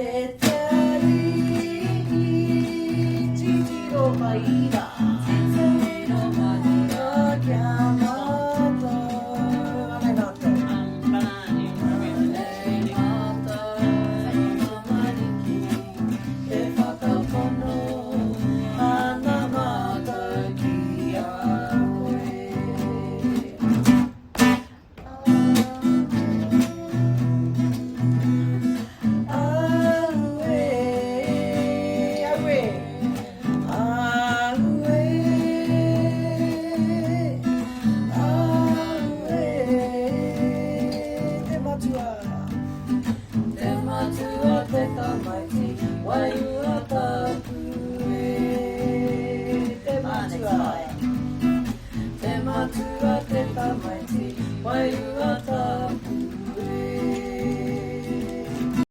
Te Ariki, Titiro Waiata, Titiro Waiata, Kiamata, Amenata, Amenata, Samariki, Te Whakapono, Anamata ki a koe. Waiata kue, te matua, te matua te tamaiti, waiata